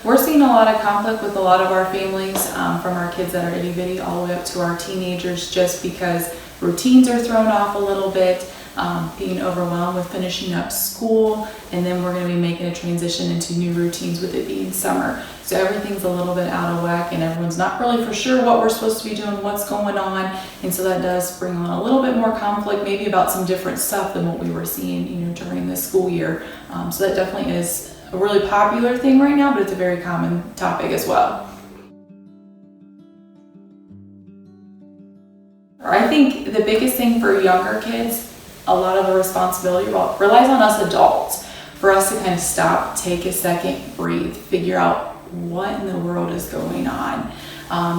We're seeing a lot of conflict with a lot of our families, from our kids that are itty bitty all the way up to our teenagers, just because routines are thrown off a little bit, being overwhelmed with finishing up school, and then we're going to be making a transition into new routines with it being summer. So everything's a little bit out of whack, and everyone's not really for sure what we're supposed to be doing, what's going on, and so that does bring on a little bit more conflict, maybe about some different stuff than what we were seeing, during the school year. So that definitely is a really popular thing right now, but it's a very common topic as well. I think the biggest thing for younger kids, a lot of the responsibility relies on us adults, for us to kind of stop, take a second, breathe, figure out what in the world is going on.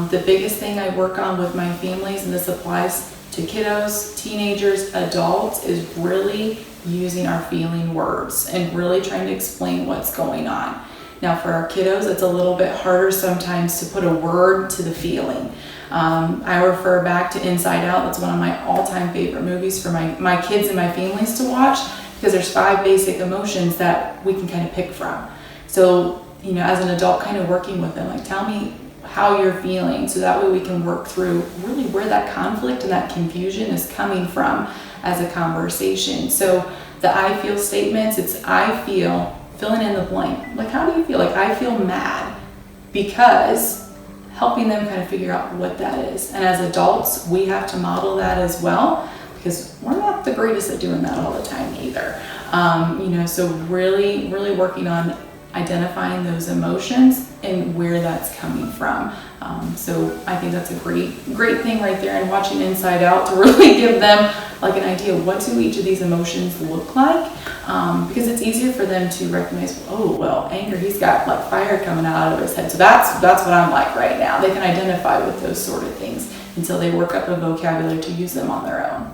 The biggest thing I work on with my families, and this applies to kiddos, teenagers, adults, is really using our feeling words and really trying to explain what's going on. Now for our kiddos, it's a little bit harder sometimes to put a word to the feeling. I refer back to Inside Out. That's one of my all-time favorite movies for my kids and my families to watch, because there's 5 basic emotions that we can kind of pick from. So, as an adult, kind of working with them, like, tell me how you're feeling, so that way we can work through really where that conflict and that confusion is coming from as a conversation. So the I feel statements, it's I feel, filling in the blank. Like, how do you feel? Like, I feel mad, because helping them kind of figure out what that is. And as adults, we have to model that as well, because we're not the greatest at doing that all the time either. So really, really working on identifying those emotions and where that's coming from. So I think that's a great thing right there, and watching Inside Out to really give them like an idea of what do each of these emotions look like, because it's easier for them to recognize, oh, well, anger, he's got like fire coming out of his head, so that's what I'm like right now. They can identify with those sort of things until they work up a vocabulary to use them on their own.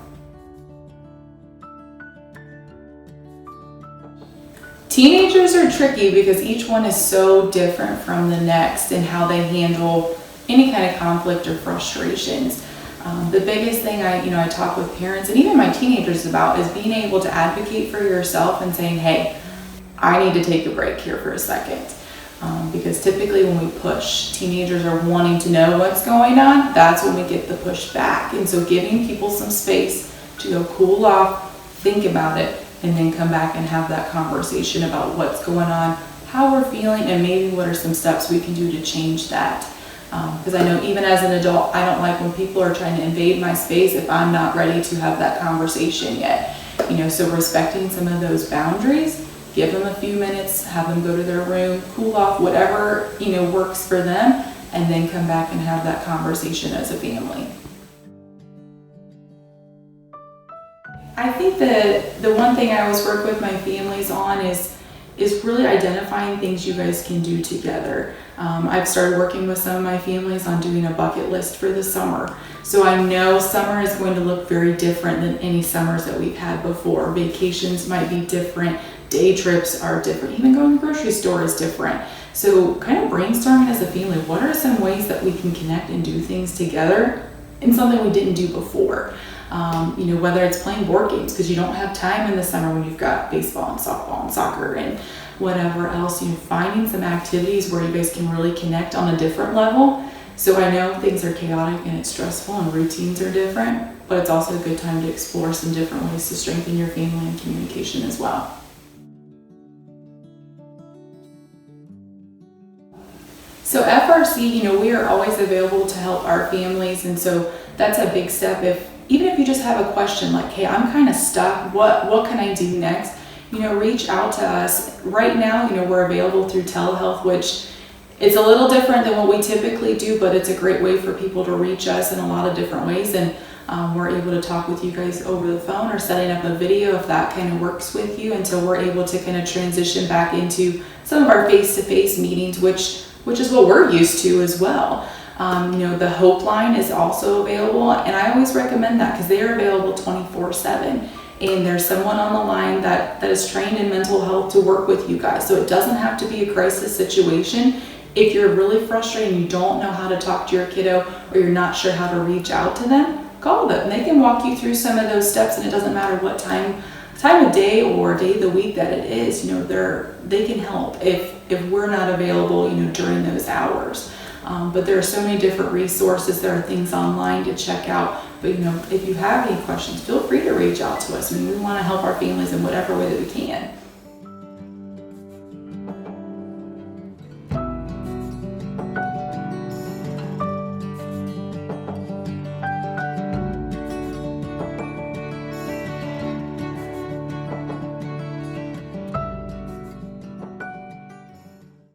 Teenagers are tricky because each one is so different from the next in how they handle any kind of conflict or frustrations. The biggest thing I talk with parents and even my teenagers about is being able to advocate for yourself and saying, hey, I need to take a break here for a second. Because typically when we push, teenagers are wanting to know what's going on. That's when we get the push back. And so giving people some space to go cool off, think about it, and then come back and have that conversation about what's going on, how we're feeling, and maybe what are some steps we can do to change that. Because I know even as an adult, I don't like when people are trying to invade my space if I'm not ready to have that conversation yet. So respecting some of those boundaries, give them a few minutes, have them go to their room, cool off, whatever, works for them, and then come back and have that conversation as a family. I think the one thing I always work with my families on is really identifying things you guys can do together. I've started working with some of my families on doing a bucket list for the summer. So I know summer is going to look very different than any summers that we've had before. Vacations might be different, day trips are different, even going to the grocery store is different. So kind of brainstorming as a family, what are some ways that we can connect and do things together in something we didn't do before? Whether it's playing board games because you don't have time in the summer when you've got baseball and softball and soccer and whatever else, finding some activities where you guys can really connect on a different level. So I know things are chaotic and it's stressful and routines are different, but it's also a good time to explore some different ways to strengthen your family and communication as well. So FRC, we are always available to help our families, and so that's a big step. Even if you just have a question like, hey, I'm kind of stuck, what can I do next? Reach out to us. Right now, we're available through telehealth, which is a little different than what we typically do, but it's a great way for people to reach us in a lot of different ways. And we're able to talk with you guys over the phone or setting up a video if that kind of works with you, until we're able to kind of transition back into some of our face-to-face meetings, which is what we're used to as well. The Hope Line is also available, and I always recommend that because they are available 24/7, and there's someone on the line that is trained in mental health to work with you guys. So it doesn't have to be a crisis situation. If you're really frustrated and you don't know how to talk to your kiddo, or you're not sure how to reach out to them, call them. They can walk you through some of those steps, and it doesn't matter what time time of day or day of the week that it is, you know, they can help if we're not available, you know, during those hours. But there are so many different resources. There are things online to check out. But, you know, if you have any questions, feel free to reach out to us. I mean, we want to help our families in whatever way that we can.